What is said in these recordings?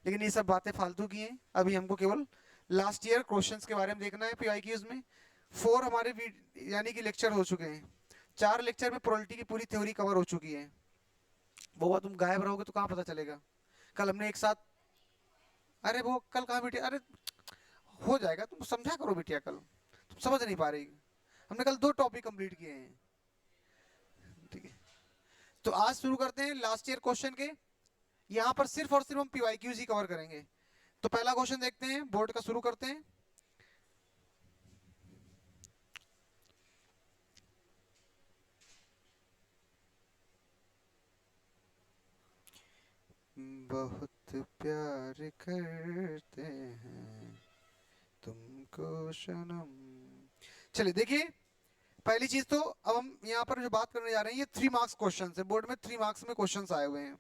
लेकिन ये सब बातें फालतू की हैं। अभी हमको केवल लास्ट ईयर क्वेश्चंस के बारे में देखना है पीवाईक्यूज में। 4 हमारे यानी कि लेक्चर हो चुके हैं। 4 लेक्चर में प्रोबेबिलिटी की पूरी थ्योरी कवर हो चुकी है। वो तुम गायब रहोगे तो कहाँ पता चलेगा। कल हमने एक साथ, अरे वो कल कहाँ बिटिया, अरे हो जाएगा, तुम समझा करो बिटिया, कल तुम समझ नहीं पा रही। हमने कल 2 टॉपिक कंप्लीट किए हैं। ठीक है, तो आज शुरू करते हैं लास्ट ईयर क्वेश्चन के। यहाँ पर सिर्फ और सिर्फ हम पीवाईक्यूज ही कवर करेंगे। तो पहला क्वेश्चन देखते हैं, बोर्ड का शुरू करते हैं। बहुत प्यार करते हैं तुमको सनम। चलिए देखिए, पहली चीज तो अब हम यहाँ पर जो बात करने जा रहे हैं, ये 3 मार्क्स क्वेश्चन है। बोर्ड में 3 मार्क्स में क्वेश्चंस आए हुए हैं।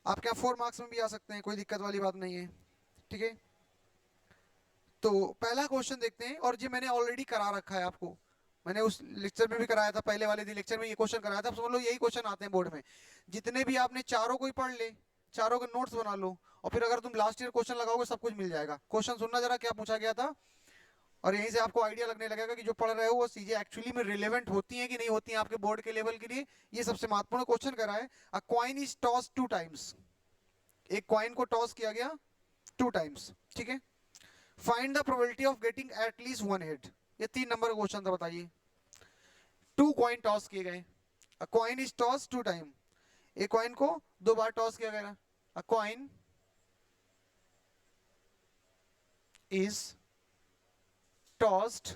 आपके यहाँ 4 मार्क्स में भी आ सकते हैं, कोई दिक्कत वाली बात नहीं है। ठीक है, तो पहला क्वेश्चन देखते हैं। और ये मैंने ऑलरेडी करा रखा है आपको, मैंने उस लेक्चर में भी कराया था, पहले वाले दिन लेक्चर में ये क्वेश्चन कराया था। अब समझ लो यही क्वेश्चन आते हैं बोर्ड में। जितने भी आपने चारों को ही पढ़ ले, चारों के नोट्स बना लो, और फिर अगर तुम लास्ट ईयर क्वेश्चन लगाओगे सब कुछ मिल जाएगा। क्वेश्चन सुनना जरा क्या पूछा गया था, और यहीं से आपको आइडिया लगने लगेगा कि जो पढ़ रहे हो वो चीजें एक्चुअली में रिलेवेंट होती हैं कि नहीं होती हैं आपके बोर्ड के लेवल के लिए। ये सबसे महत्वपूर्ण क्वेश्चन करा है। अ कॉइन इज टॉस 2 टाइम्स। एक कॉइन को टॉस किया गया 2 टाइम्स। ठीक है, find the probability of getting at least 1 head. ये 3 नंबर का क्वेश्चन था, बताइए। 2 कॉइन टॉस किए गए। अ कॉइन इज टॉस 2 टाइम। एक कॉइन को 2 बार टॉस किया गया। अ कॉइन इज टॉस्ड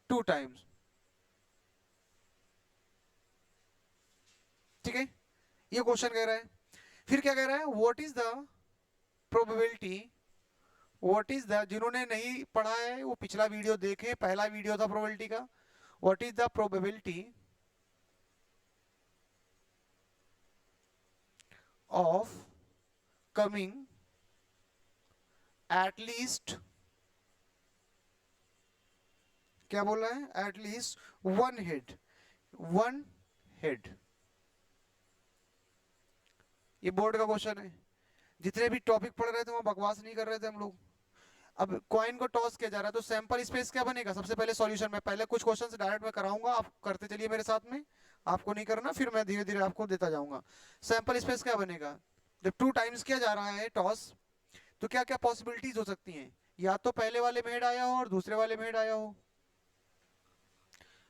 2 टाइम्स। ठीक है, ये क्वेश्चन कह रहा है। फिर क्या कह रहा है, what is the probability, what is the, जिन्होंने नहीं पढ़ा है वो पिछला वीडियो देखें, पहला वीडियो था प्रोबेबिलिटी का। What is the probability of coming at least, क्या बोल रहा है, एट लीस्ट 1 हेड। 1 हेड, ये बोर्ड का क्वेश्चन है। जितने भी टॉपिक पढ़ रहे थे वहां बकवास नहीं कर रहे थे हम लोग। अब कॉइन को टॉस किया जा रहा है तो सैंपल स्पेस क्या बनेगा। सबसे पहले सॉल्यूशन में पहले कुछ क्वेश्चंस डायरेक्ट में कराऊंगा, आप करते चलिए मेरे साथ में। आपको नहीं करना, फिर मैं धीरे धीरे आपको देता जाऊंगा। सैंपल स्पेस क्या बनेगा, जब 2 टाइम्स किया जा रहा है टॉस, तो क्या क्या पॉसिबिलिटीज हो सकती हैं। या तो पहले वाले में हेड आया हो और दूसरे वाले में हेड आया हो,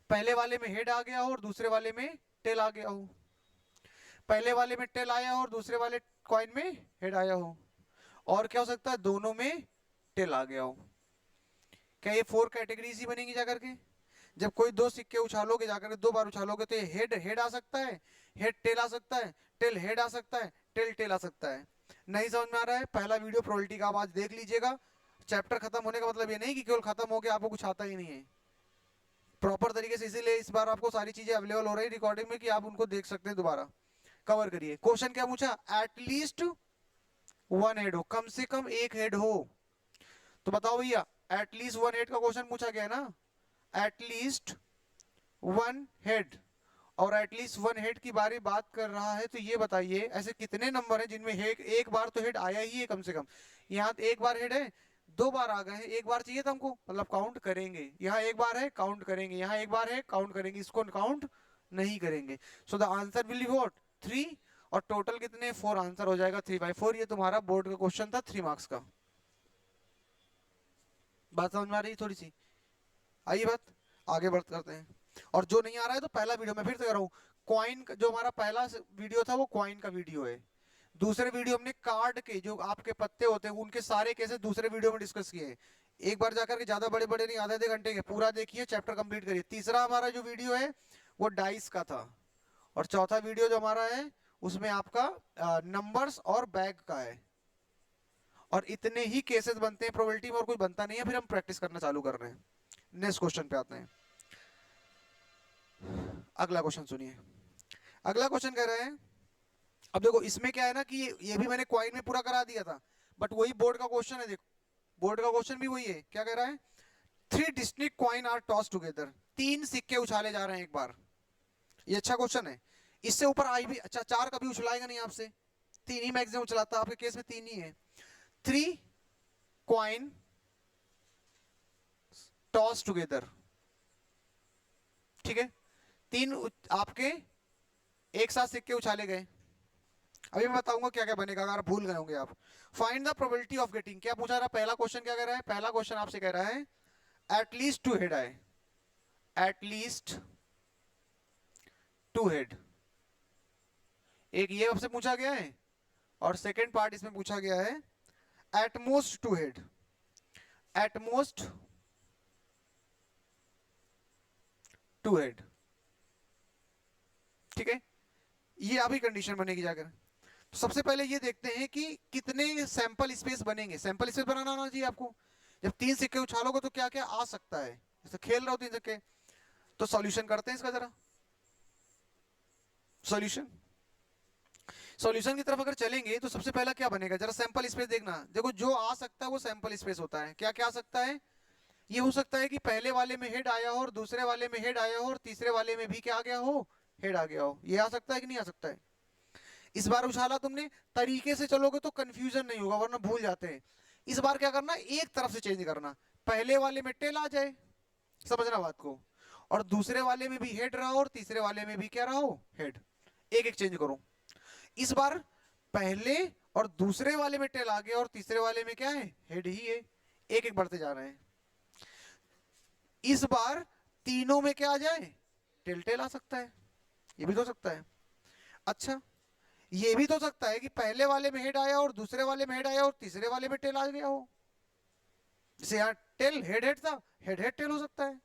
पहले वाले में हेड आ गया हो और दूसरे वाले में टेल आ गया हो, पहले वाले में टेल आया हो और दूसरे वाले कॉइन में हेड आया हो, और क्या हो सकता है दोनों में टेल आ गया हो। क्या ये 4 कैटेगरीज ही बनेंगी जाकर के। जब कोई 2 सिक्के उछालोगे जाकर के, 2 बार उछालोगे, तो ये हेड हेड आ सकता है, हेड टेल आ सकता है, टेल हेड आ सकता है, टेल टेल आ सकता है। नहीं समझ में आ रहा है, पहला वीडियो प्रोबेबिलिटी का आप आज देख लीजिएगा। चैप्टर खत्म होने का मतलब ये नहीं कि केवल खत्म हो गया आपको कुछ आता ही नहीं है। प्रॉपर तरीके से, इसीलिए इस बार आपको सारी चीजें अवेलेबल हो रही है रिकॉर्डिंग में कि आप उनको देख सकते हैं दोबारा। कवर करिए। क्वेश्चन क्या पूछा, एटलीस्ट 1 हेड हो, कम से कम एक हेड हो। तो बताओ भैया, एटलीस्ट 1 हेड का क्वेश्चन पूछा गया ना, एटलीस्ट 1 हेड। और एटलीस्ट 1 हेड की बारे बात कर रहा है, तो ये बताइए ऐसे कितने नंबर हैं जिनमें एक बार तो हेड आया ही है कम से कम। यहाँ एक बार हेड है, 2 बार आ गए हैं, एक बार चाहिए था हमको, मतलब काउंट करेंगे। यहाँ एक बार है काउंट करेंगे, यहाँ एक बार है काउंट करेंगे, इसको काउंट नहीं करेंगे। So the answer will be what 3। और टोटल कितने 4 आंसर हो जाएगा 3/4। ये तुम्हारा बोर्ड का क्वेश्चन था 3 मार्क्स का। बात समझ में आ रही है थोड़ी सी। आइए बात आगे बढ़ करते हैं। और जो नहीं आ रहा है तो पहला वीडियो मैं फिर से कर रहा हूँ। कॉइन जो हमारा पहला वीडियो था वो कॉइन का वीडियो है। दूसरे वीडियो हमने कार्ड के जो आपके पत्ते होते हैं उनके सारे केसेस दूसरे वीडियो में डिस्कस किए हैं। एक बार जाकर के ज्यादा बड़े बड़े नहीं, आधे आधे घंटे के पूरा देखिए, चैप्टर कंप्लीट करिए। तीसरा हमारा जो वीडियो है वो डाइस का था। और चौथा वीडियो जो हमारा है उसमें आपका नंबर्स और बैग का है। और इतने ही केसेस बनते हैं प्रोबेबिलिटी में, और कोई बनता नहीं है। फिर हम प्रैक्टिस करना चालू कर रहे हैं। नेक्स्ट क्वेश्चन पे आते हैं। अगला क्वेश्चन सुनिए। अगला क्वेश्चन कह रहे हैं, अब देखो इसमें क्या है ना कि ये भी मैंने क्वाइन में पूरा करा दिया था, बट वही बोर्ड का क्वेश्चन है। देखो बोर्ड का क्वेश्चन भी वही है। क्या कह रहा है, 3 distinct coin are toss together. 3 सिक्के उछाले जा रहे हैं एक बार। ये अच्छा क्वेश्चन है। इससे ऊपर आई भी अच्छा, 4 कभी उछलाएगा नहीं आपसे। तीन ही मैक्सिमम चलाता है, आपके केस में तीन ही है। 3 कॉइन टॉस टुगेदर, ठीक है, तीन आपके एक साथ सिक्के उछाले गए। अभी मैं बताऊंगा क्या क्या बनेगा अगर भूल गए होंगे आप। Find the probability of getting, क्या पूछा रहा पहला क्वेश्चन, क्या कह रहा है पहला क्वेश्चन आपसे, कह रहा है एटलीस्ट टू हेड आए, एटलीस्ट टू हेड, एक ये आपसे पूछा गया है, और सेकंड पार्ट इसमें पूछा गया है at most two head, at most two head, ठीक है, ये अभी कंडीशन बनेगी जाकर। तो सबसे पहले ये देखते हैं कि कितने सैंपल स्पेस बनेंगे, सैंपल स्पेस बनाना आना चाहिए आपको। जब तीन सिक्के उछालोगे तो क्या क्या आ सकता है, जैसे खेल रहा हो तीन सिक्के, तो सॉल्यूशन करते हैं इसका जरा। सॉल्यूशन, सॉल्यूशन की तरफ अगर चलेंगे तो सबसे पहला क्या बनेगा, जरा सैंपल स्पेस देखना। देखो जो आ सकता है वो सैंपल स्पेस होता है। क्या क्या आ सकता है, ये हो सकता है कि पहले वाले में हेड आया हो, और दूसरे वाले में हेड आया हो, और तीसरे वाले में भी क्या आ गया हो, हेड आ गया हो। ये आ सकता है कि नहीं आ सकता है। इस बार उछाला तुमने, तरीके से चलोगे तो कंफ्यूजन नहीं होगा, वरना भूल जाते हैं। इस बार क्या करना, एक तरफ से चेंज करना, पहले वाले में टेल आ जाए, समझना बात को, और दूसरे वाले में भी हेड रहा हो, और तीसरे वाले में भी क्या रहा हो, हेड। एक एक चेंज करो। इस बार पहले और दूसरे वाले में टेल आ गया, और तीसरे वाले में क्या है, हेड ही है। एक एक बढ़ते जा रहे हैं। इस बार तीनों में क्या आ जाए, टेल टेल आ सकता है, ये भी तो सकता है। अच्छा, ये भी तो सकता है कि पहले वाले में हेड आया, और दूसरे वाले में हेड आया, और तीसरे वाले में टेल आ गया हो। जैसे यहाँ टेल हेड हेड था, हेड हेड टेल हो सकता है।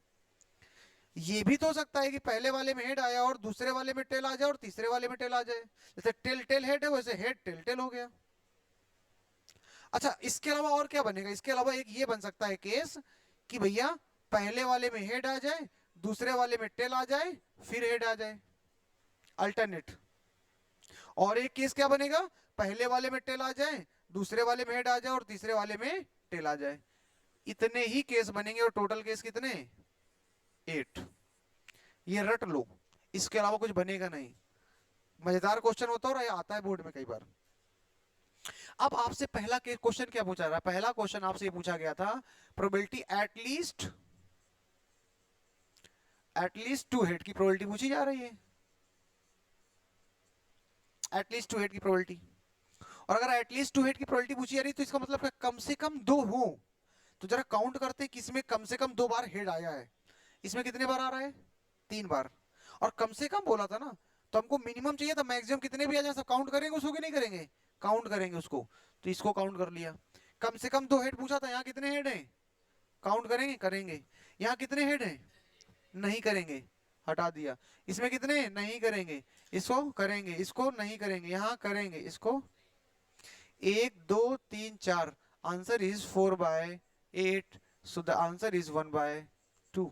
ये भी तो हो सकता है कि पहले वाले में हेड आया, और दूसरे वाले में टेल आ जाए, और तीसरे वाले में टेल आ जाए। जैसे टेल टेल हेड है, वैसे हेड टेल टेल हो गया। अच्छा, इसके अलावा और क्या बनेगा, इसके अलावा एक ये बन सकता है केस कि भैया पहले वाले में हेड आ जाए, दूसरे वाले में टेल आ जाए, फिर हेड आ जाए, अल्टरनेट। और एक केस क्या बनेगा, पहले वाले में टेल आ जाए, दूसरे वाले में हेड आ जाए, और तीसरे वाले में टेल आ जाए। इतने ही केस बनेंगे, और टोटल केस कितने, 8। ये रट लो, इसके अलावा कुछ बनेगा नहीं। मजेदार क्वेश्चन होता है, और ये आता है बोर्ड में कई बार। अब आपसे पहला क्वेश्चन क्या पूछा रहा है, पहला क्वेश्चन आपसे ये पूछा गया था प्रोबेबिलिटी एटलीस्ट टू हेड की प्रोबेबिलिटी पूछी जा रही है, एटलीस्ट टू हेड की प्रोबेबिलिटी। और अगर एटलीस्ट टू हेड की प्रोबेबिलिटी पूछी जा रही है, तो इसका मतलब कम से कम दो हो। तो जरा काउंट करते हैं किसमें कम से कम 2 बार हेड आया है। इसमें कितने बार आ रहा है, 3 बार। और कम से कम बोला था ना, तो हमको मिनिमम चाहिए था, मैक्सिमम कितने भी आ जाए सब काउंट करेंगे उसको कि नहीं करेंगे, काउंट करेंगे उसको। तो इसको काउंट कर लिया। कम से कम 2 हेड पूछा था, यहाँ कितने हेड हैं, काउंट करेंगे, करेंगे। यहाँ कितने हेड हैं, नहीं करेंगे, हटा दिया। इसमें कितने, नहीं करेंगे, इसको करेंगे, इसको नहीं करेंगे, यहाँ करेंगे, इसको 1 2 3 4। Answer is 4/8, so the answer is 1/2।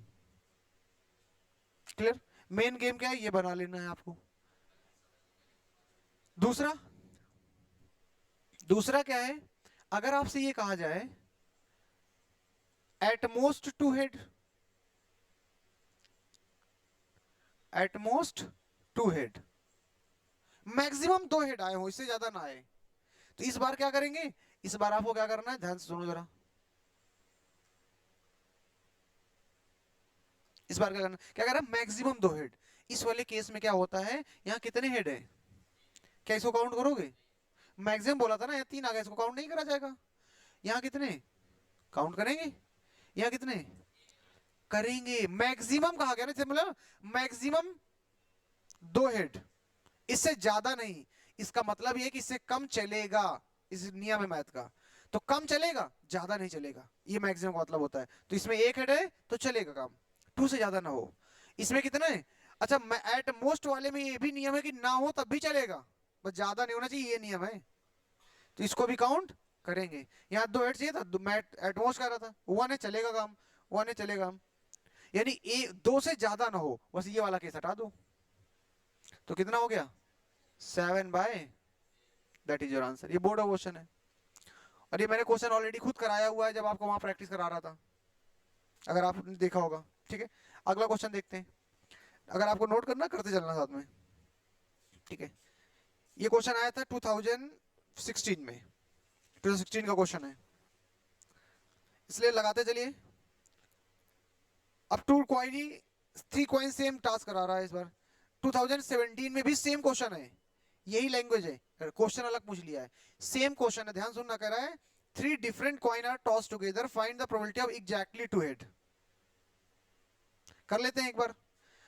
Clear. Main game क्या है, ये बना लेना है आपको। दूसरा, दूसरा क्या है, अगर आपसे ये कहा जाए at most two head, at most two head, maximum 2 head आए हो, इससे ज्यादा ना आए, तो इस बार क्या करेंगे, इस बार आपको क्या करना है, ध्यान से सुनो जरा। इस बार क्या करना, क्या कह रहा है, मैक्सिमम 2 हेड। इस वाले केस में क्या होता है, यहाँ कितने हेड है, क्या इसको काउंट करोगे, मैक्सिमम बोला था ना, यहाँ 3 आ गया, इसको काउंट नहीं करा जाएगा। यहाँ कितने, काउंट करेंगे, यहाँ कितने, करेंगे। मैक्सिमम कहा गया ना, मतलब मैक्सिमम 2 हेड, इससे ज्यादा नहीं। इसका मतलब ये कि इससे कम चलेगा, इस नियम है मैथ का। तो कम चलेगा, ज्यादा नहीं चलेगा, ये मैक्सिमम का मतलब होता है। तो इसमें 1 हेड है तो चलेगा काम, 2 से ज्यादा ना हो। इसमें कितना है, अच्छा एट मोस्ट वाले में ये भी नियम है कि ना हो तब भी चलेगा, बस ज्यादा नहीं होना चाहिए, ये नियम है। तो इसको भी काउंट करेंगे। यहाँ 2 हेड चाहिए था, मैं एट मोस्ट कर रहा था, 1 है चलेगा काम, 1 है चलेगा काम। यानी 2 से ज्यादा ना हो, बस ये वाला केस हटा दो। तो कितना हो गया, 7/, दैट इज योर आंसर। ये बोर्ड क्वेश्चन है, और ये मैंने क्वेश्चन ऑलरेडी खुद कराया हुआ है जब आपको वहां प्रैक्टिस करा रहा था, अगर आपने देखा होगा। ठीक है, अगला क्वेश्चन देखते हैं। अगर आपको नोट करना, करते चलना साथ में, ठीक है। ये क्वेश्चन आया था 2016 में, 2016 का क्वेश्चन है, इसलिए लगाते चलिए। अब 3 कॉइन सेम टास्क करा रहा है इस बार। 2017 में भी सेम क्वेश्चन है, यही लैंग्वेज है, क्वेश्चन अलग पूछ लिया है, सेम क्वेश्चन है, ध्यान सुनना। कह रहा है 3 different coin are toss together, find the probability of exactly two head. कर लेते हैं एक बार।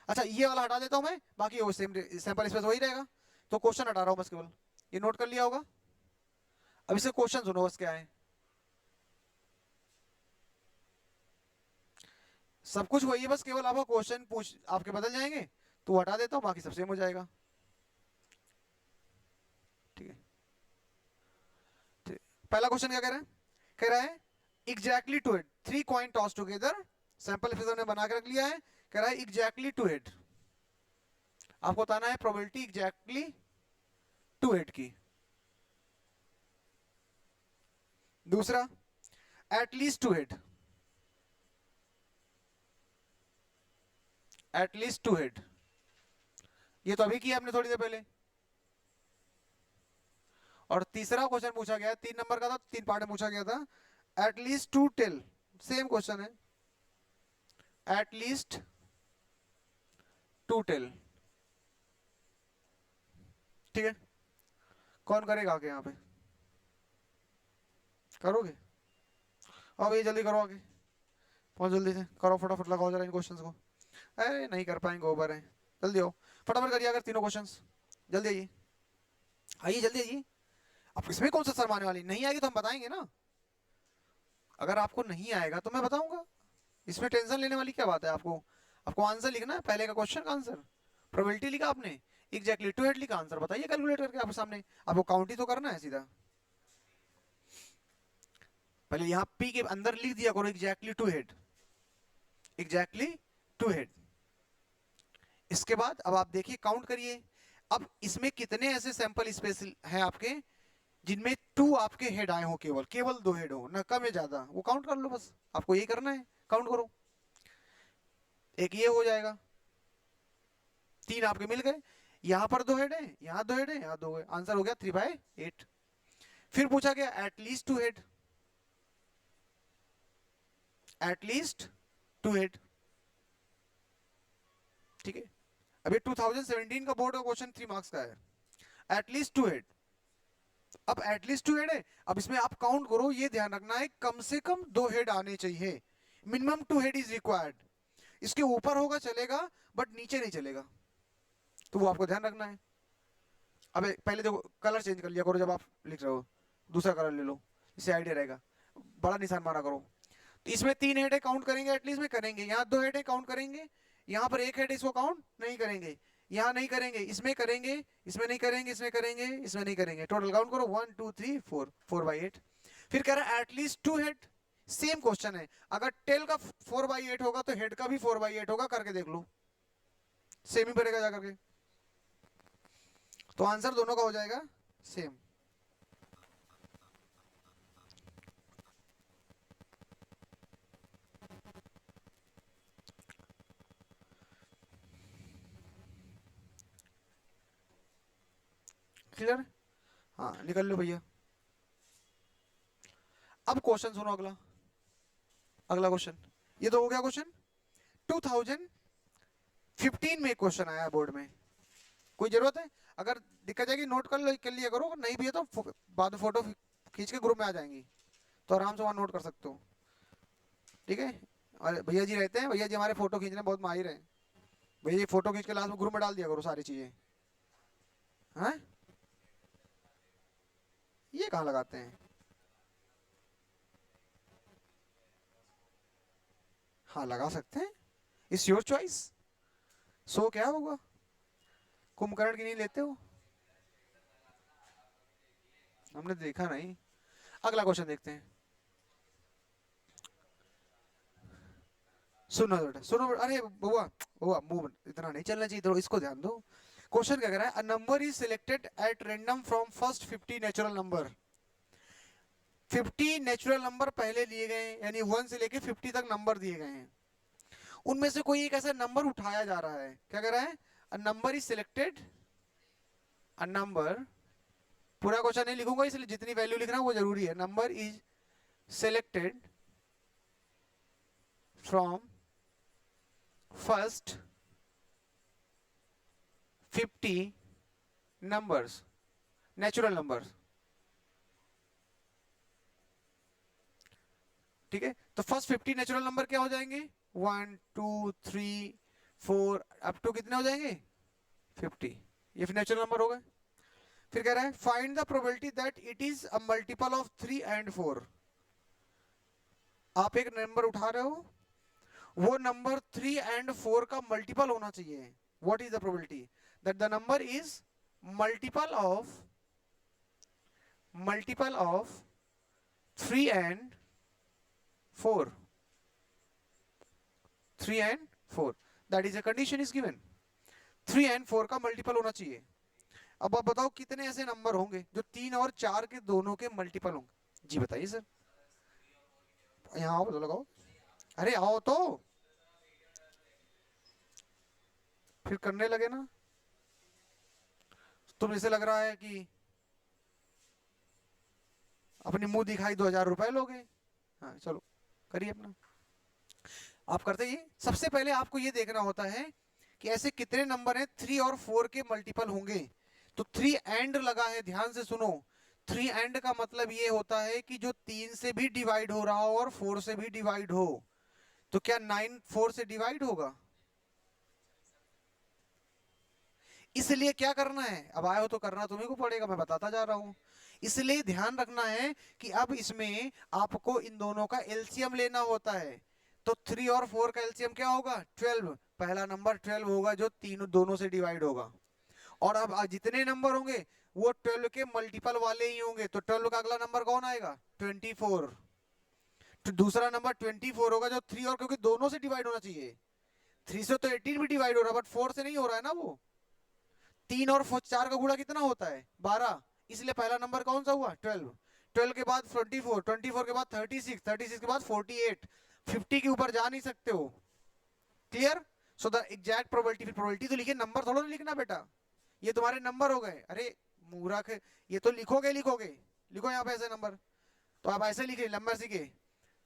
अच्छा ये वाला हटा देता हूं मैं, बाकी वो सेम सैंपल स्पेस वही रहेगा। तो क्वेश्चन हटा रहा हूं बस केवल, ये नोट कर लिया होगा। अब इसे क्वेश्चन सुनो बस क्या है। सब कुछ वही है, बस केवल आपको क्वेश्चन पूछ आपके बदल जाएंगे, तो हटा देता हूं, बाकी सब सेम हो जाएगा। ठीक है, पहला क्वेश्चन क्या कह रहा है exactly two head, 3 coin toss together, sample space हमने बना के रख लिया है। कह रहा है एग्जैक्टली टू हेड, आपको बताना है प्रोबेबिलिटी एग्जैक्टली टू हेड की। दूसरा at least to head, at least to head, ये तो अभी किया आपने थोड़ी देर पहले। और तीसरा क्वेश्चन पूछा गया 3 नंबर का था, 3 पार्ट में पूछा गया था, at least two tail, same question है, एटलीस्ट टू टेल। ठीक है, कौन करेगा आगे यहाँ पे, करोगे? अब ये जल्दी करो आगे, बहुत जल्दी से करो, फटाफट लगाओ जरा इन क्वेश्चंस को। अरे नहीं कर पाएंगे, ओवर है, जल्दी आओ, फटाफट करिए अगर तीनों क्वेश्चंस, जल्दी आइए, आइए जल्दी आइए। अब इसमें कौन सा शर्माने वाली, नहीं आएगी तो हम बताएंगे ना, अगर आपको नहीं आएगा तो मैं बताऊंगा, इसमें टेंशन लेने वाली क्या बात है। आपको आपको आंसर लिखना है, पहले का क्वेश्चन का आंसर, प्रोबेबिलिटी लिखा आपने, एग्जैक्टली टू हेड लिखा, आंसर बताइए कैलकुलेट करके आपके सामने, आपको काउंट ही तो करना है सीधा। पहले यहाँ पी के अंदर लिख दिया करो exactly two head, exactly two head. इसके बाद अब आप देखिए काउंट करिए, अब इसमें कितने ऐसे सैंपल स्पेस हैं आपके जिनमें 2 आपके हेड आए हो, केवल केवल 2 हेड हो ना, कम है ज्यादा, वो काउंट कर लो, बस आपको यही करना है, काउंट करो। एक ये हो जाएगा, 3 आपके मिल गए, यहां पर 2 हेड है, यहाँ 2 हेड है, यहाँ 2 है, आंसर हो गया 3/8। फिर पूछा गया एटलीस्ट 2 हेड, एटलीस्ट 2 हेड। ठीक है, अभी 2017 का बोर्ड का क्वेश्चन 3 मार्क्स का है, एटलीस्ट 2 हेड। अब एटलीस्ट 2 हेड है, अब इसमें आप काउंट करो, ये ध्यान रखना है कम से कम 2 हेड आने चाहिए, मिनिमम 2 हेड इज रिक्वायर्ड। इसके ऊपर होगा चलेगा, बट नीचे नहीं चलेगा, तो वो आपको ध्यान रखना है। अब पहले देखो कलर चेंज कर लिया करो, जब आप लिख रहे हो दूसरा कलर ले लो, इससे आइडिया रहेगा, बड़ा निशान मारा करो। तो इसमें 3 हेड है, काउंट करेंगे एटलीस्ट में करेंगे, यहाँ 2 हेड है काउंट करेंगे, यहाँ पर 1 हेड है इसको काउंट नहीं करेंगे, यहाँ नहीं करेंगे, इसमें करेंगे, इसमें नहीं करेंगे, इसमें करेंगे, इसमें नहीं करेंगे, टोटल काउंट करो 1 2 3 4, 4/8। फिर कह रहा है एटलीस्ट 2 हेड, सेम क्वेश्चन है, अगर टेल का 4/8 होगा तो हेड का भी 4/8 होगा, करके देख लो, सेम ही पड़ेगा जाकर के, तो आंसर दोनों का हो जाएगा सेम। क्लियर? हाँ निकल लो भैया। अब क्वेश्चन सुनो, अगला अगला क्वेश्चन, ये तो हो गया क्वेश्चन। 2015 में क्वेश्चन आया बोर्ड में, कोई जरूरत है, अगर दिक्कत जाएगी नोट कर लो, कर लिया करो, अगर नहीं भी है तो बाद में फोटो खींच के ग्रुप में आ जाएंगी, तो आराम से वहां नोट कर सकते हो। ठीक है, और भैया जी रहते हैं, भैया जी हमारे फोटो खींचने बहुत माहिर हैं, भैया जी फोटो खींच के लास्ट में ग्रुप में डाल दिया करो सारी चीजें। हाँ ये कहाँ लगाते हैं, हाँ लगा सकते हैं, इट्स योर चॉइस। सो क्या होगा, कुंभकर्ण की नहीं लेते हो, हमने देखा नहीं। अगला क्वेश्चन देखते हैं, सुनो बेटा सुनो बेटा, अरे बुआ बुआ मुंह इतना नहीं चलना चाहिए, तो इसको ध्यान दो। क्वेश्चन क्या कह रहा है, a number is selected at random from first 50 natural number, 50 natural number पहले लिए गए हैं, यानी 1 से लेके 50 तक नंबर दिए गए हैं, उनमें से कोई एक ऐसा नंबर उठाया जा रहा है, क्या कह रहा है, a number is selected, a number पूरा क्वेश्चन नहीं लिखूंगा, इसलिए जितनी वैल्यू लिखना वो जरूरी है। Number is selected from first 50 numbers, natural numbers. ठीक है, तो फर्स्ट 50 नेचुरल नंबर क्या हो जाएंगे? 1 2 3 4 अप टू कितने हो जाएंगे? 50। ये फिर नेचुरल नंबर हो गए। फिर कह रहा है find the probability that it is a multiple of 3 and 4। आप एक नंबर उठा रहे हो, वो नंबर 3 एंड 4 का मल्टीपल होना चाहिए। What is the probability that the number is multiple of 3 and 4? 3 and 4, that is a condition is given. 3 and 4 का मल्टीपल होना चाहिए। अब आप बताओ कितने ऐसे नंबर होंगे जो 3 और 4 के दोनों के मल्टीपल होंगे? जी बताइए सर। यहाँ आओ तो लगाओ, अरे आओ तो, फिर करने लगे ना। तुम इसे लग रहा है कि अपनी मुंह दिखाई 2000 रुपए लोगे। हाँ चलो करिए अपना। आप करते ही सबसे पहले आपको ये देखना होता है कि ऐसे कितने नंबर हैं 3 और 4 के मल्टीपल होंगे। तो 3 एंड लगा है, ध्यान से सुनो। 3 एंड का मतलब ये होता है कि जो 3 से भी डिवाइड हो रहा हो और 4 से भी डिवाइड हो। तो क्या 9 4 से डिवाइड होगा? इसलिए क्या करना है, अब आए हो तो करना तुम्ही को पड़ेगा, मैं बताता जा रहा हूं। इसलिए ध्यान रखना है कि अब इसमें आपको इन दोनों का एलसीएम लेना होता है। तो 3 और 4 का एलसीएम क्या होगा? 12। पहला नंबर 12 होगा जो तीनों दोनों से डिवाइड होगा। और अब जितने नंबर होंगे वो 12 के मल्टीपल वाले ही होंगे। तो 12 का अगला नंबर कौन आएगा? 24। तो दूसरा नंबर 24 होगा जो 3 और, क्योंकि दोनों से डिवाइड होना चाहिए। 3 से तो 18 भी डिवाइड हो रहा है, बट 4 से नहीं हो रहा है ना। वो 3 और 4 का गुणा कितना होता है? 12। इसलिए पहला नंबर कौन सा हुआ? 12। 12 के बाद 24, 24 के बाद 36, 36 के बाद 48। 50 के ऊपर जा नहीं सकते हो। Clear? So the exact probability, फिर प्रोबेबिलिटी तो लिखे, नंबर थोड़ा ना लिखना बेटा। ये तुम्हारे नंबर हो गए। अरे मूर्ख, ये तो लिखोगे लिखोगे, लिखो यहाँ पे ऐसे नंबर। तो आप ऐसे लिखे नंबर सीखे,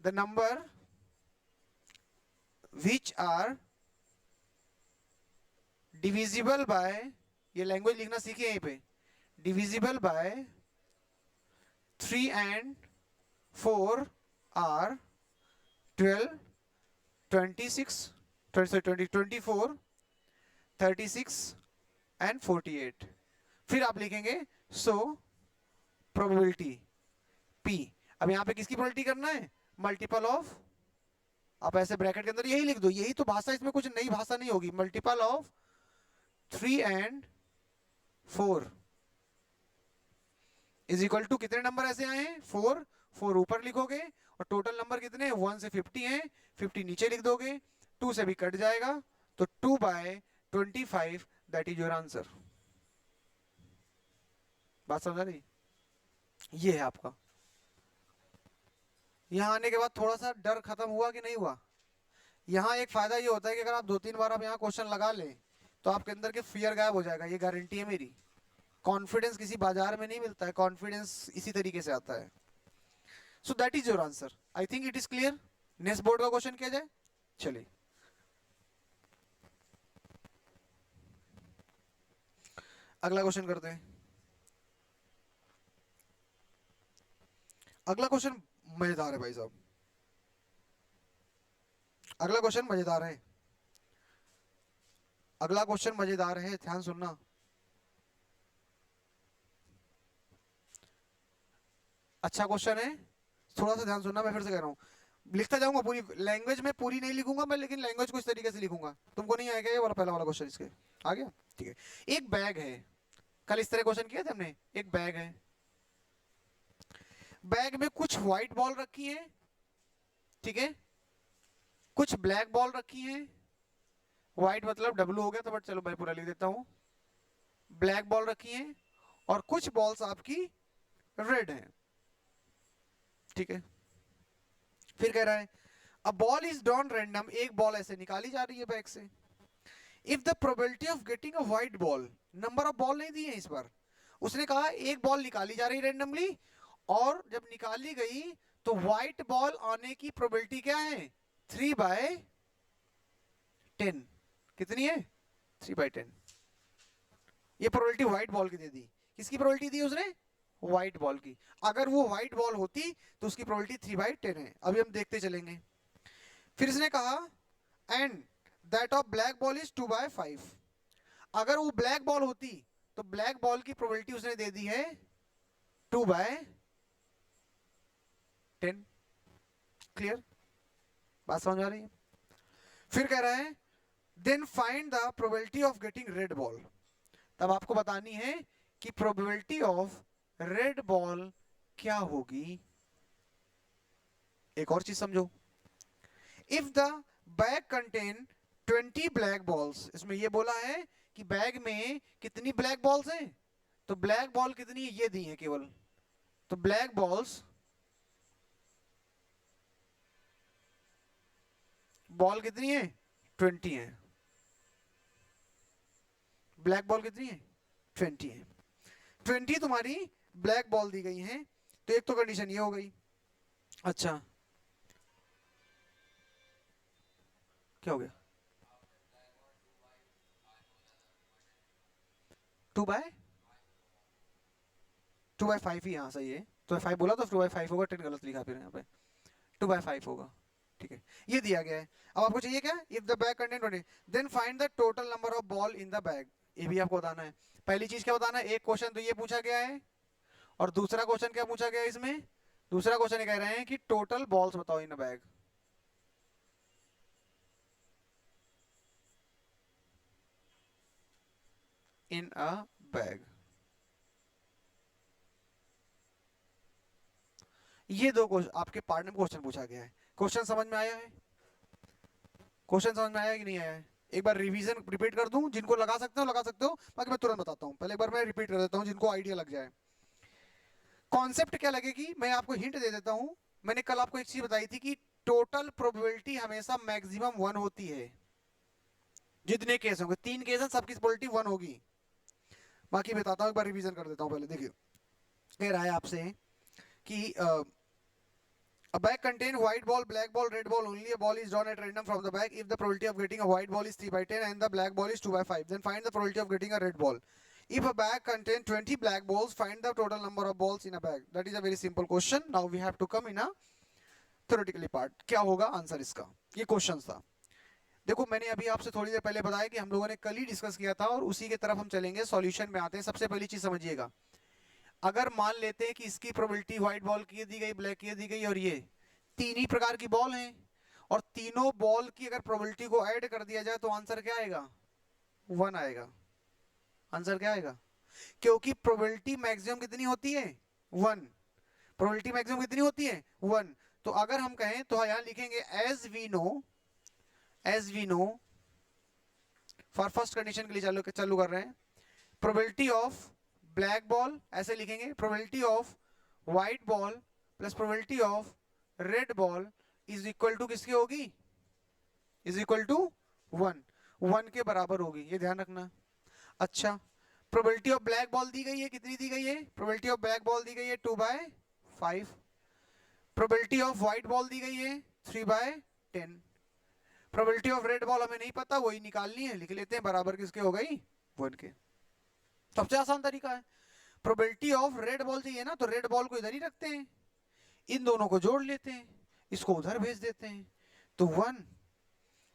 the number which are divisible by, ये लैंग्वेज लिखना सीखे यहीं पे, डिविजिबल बाय 3 एंड 4 आर 12, 26, 24, 36 एंड 48। फिर आप लिखेंगे सो प्रोबेबिलिटी P। अब यहाँ पे किसकी प्रोबेबिलिटी करना है? मल्टीपल ऑफ, आप ऐसे ब्रैकेट के अंदर यही लिख दो, यही तो भाषा, इसमें कुछ नई भाषा नहीं होगी। Multiple of 3 and 4 is equal to, कितने नंबर ऐसे आए हैं? 4। 4 ऊपर लिखोगे और टोटल नंबर कितने हैं? 1 से 50 हैं, 50 नीचे लिख दोगे, 2 से भी कट जाएगा, तो 2/25, दैट इज योर आंसर। बात समझ आ रही? ये है आपका। यहाँ आने के बाद थोड़ा सा डर खत्म हुआ कि नहीं हुआ? यहाँ एक फायदा ये होता है कि अगर आप 2-3 बार आप यहाँ क्वेश्चन लगा लें तो आपके अंदर के फियर गायब हो जाएगा, ये गारंटी है मेरी। कॉन्फिडेंस किसी बाजार में नहीं मिलता है, कॉन्फिडेंस इसी तरीके से आता है। So that is your answer. I think it is clear. Next board का क्वेश्चन किया जाए, चलिए। अगला क्वेश्चन करते हैं। अगला क्वेश्चन मजेदार है भाई साहब, अगला क्वेश्चन मजेदार है, अगला क्वेश्चन मजेदार है, ध्यान सुनना। अच्छा क्वेश्चन है, थोड़ा सा ध्यान सुनना, मैं फिर से कह रहा हूँ। लिखता जाऊंगा, पूरी लैंग्वेज में पूरी नहीं लिखूंगा मैं, लेकिन लैंग्वेज को इस तरीके से लिखूंगा। तुमको नहीं आएगा ये वाला पहला वाला क्वेश्चन, इसके आ गया? ठीक है। एक बैग है, कल इस तरह क्वेश्चन किया था हमने। एक बैग है, बैग में कुछ व्हाइट बॉल रखी है, ठीक है, कुछ ब्लैक बॉल रखी है। व्हाइट मतलब डब्लू हो गया तो, बट चलो मैं पूरा लिख देता हूं। ब्लैक बॉल रखी है और कुछ बॉल्स आपकी रेड है, ठीक है। फिर कह रहा है a ball is drawn random, एक बॉल ऐसे निकाली जा रही है बैग से। If the probability of getting a white ball, number of ball नहीं दी है इस बार, उसने कहा एक बॉल निकाली जा रही रैंडमली, और जब निकाली गई तो व्हाइट बॉल आने की प्रोबेबिलिटी क्या है, 3/10। कितनी है, 3/10। ये प्रोबेबिलिटी व्हाइट बॉल की दे दी। किसकी प्रोबेबिलिटी दी उसने, व्हाइट बॉल की। अगर वो व्हाइट बॉल होती तो उसकी प्रोबेबिलिटी 3/10 है। अभी हम देखते चलेंगे। फिर इसने कहा and that of black ball is 2/5। अगर वो ब्लैक बॉल होती तो ब्लैक बॉल की प्रोबेबिलिटी उसने दे दी है 2/10। क्लियर, बात समझ आ रही है। फिर कह रहा है then find the probability of getting red ball. तब आपको बतानी है कि प्रोबेबिलिटी ऑफ रेड बॉल क्या होगी। एक और चीज समझो, if the bag contain 20 black balls, इसमें ये बोला है कि बैग में कितनी ब्लैक बॉल्स हैं, तो ब्लैक बॉल कितनी है ये दी है केवल, तो ब्लैक बॉल्स, बॉल कितनी है 20 है, ब्लैक बॉल कितनी है 20 है। 20 तुम्हारी ब्लैक बॉल दी गई है, तो एक तो कंडीशन ये हो गई। अच्छा क्या हो गया, 2/5 ही, हाँ सही है, 2/5 बोला तो 2/5 होगा, 10 गलत लिखा फिर यहाँ पे, 2/5 होगा। ठीक है, ये दिया गया है। अब आपको चाहिए क्या, if the bag contain 20 then find the total number of ball in the bag. ये भी आपको बताना है। पहली चीज क्या बताना है, एक क्वेश्चन तो ये पूछा गया है, और दूसरा क्वेश्चन क्या पूछा गया है इसमें, दूसरा क्वेश्चन ये कह रहे हैं कि टोटल बॉल्स बताओ इन अ बैग। इन अ बैग, ये दो आपके पार्ट में क्वेश्चन पूछा गया है। क्वेश्चन समझ में आया है, क्वेश्चन समझ में आया कि नहीं आया है। एक बार रिवीजन रिपीट कर दूं, जिनको लगा सकते हो लगा सकते हो, बाकी मैं तुरंत बताता हूं। पहले एक बार मैं रिपीट कर देता हूं जिनको आइडिया लग जाए। कॉन्सेप्ट क्या लगेगी, मैं आपको हिंट दे देता हूं। मैंने कल आपको एक चीज बताई थी कि टोटल प्रोबेबिलिटी हमेशा मैक्सिमम 1 होती है। जितने केस होंगे, 3 केस हैं, सबकी प्रोबेबिलिटी 1 होगी। बाकी बताता हूं, एक बार रिवीजन कर देता हूं। पहले देखिए, कह रहा है आपसे कि a bag contain white ball, black ball, red ball. Only a ball is drawn at random from the bag. If the probability of getting a white ball is 3/10 and the black ball is 2/5, then find the probability of getting a red ball. If a bag contains 20 black balls, find the total number of balls in a bag. That is a very simple question. Now we have to come in a theoretically part. क्या होगा answer इसका, ये question था। देखो मैंने अभी आपसे थोड़ी देर पहले बताया कि हम लोगों ने कल ही डिस्कस किया था, और उसी की तरफ हम चलेंगे। सॉल्यूशन में आते हैं। सबसे पहली चीज समझिएगा, अगर मान लेते हैं कि इसकी प्रोबेबिलिटी व्हाइट बॉल की दी गई, ब्लैक की दी गई, और ये तीन ही प्रकार की बॉल हैं, और तीनों बॉल की अगर प्रोबेबिलिटी को ऐड कर दिया जाए तो आंसर क्या आएगा, 1 आएगा। आंसर क्या आएगा, क्योंकि प्रोबेबिलिटी मैक्सिमम कितनी होती है 1। प्रोबेबिलिटी मैक्सिमम कितनी होती है 1। तो अगर हम कहें तो यहां लिखेंगे as we know for first condition के लिए चालू कर रहे हैं, प्रोबेबिलिटी ऑफ ब्लैक बॉल, ऐसे लिखेंगे probability of white ball plus probability of red ball is equal to किसकी होगी, इज इक्वल टू 1 के बराबर होगी, ये ध्यान रखना। अच्छा, प्रोबेबिलिटी ऑफ ब्लैक बॉल दी गई है, कितनी दी गई है, प्रोबेबिलिटी ऑफ ब्लैक बॉल दी गई है 2/5। प्रोबेबिलिटी ऑफ व्हाइट बॉल दी गई है 3/10। प्रोबेबिलिटी ऑफ रेड बॉल हमें नहीं पता, वही निकालनी है, लिख लेते हैं, बराबर किसके हो गई 1 के। सबसे आसान तरीका है। प्रोबेबिलिटी ऑफ रेड बॉल चाहिए ना, तो रेड बॉल को इधर ही रखते हैं, इन दोनों को जोड़ लेते हैं, इसको उधर भेज देते हैं, तो 1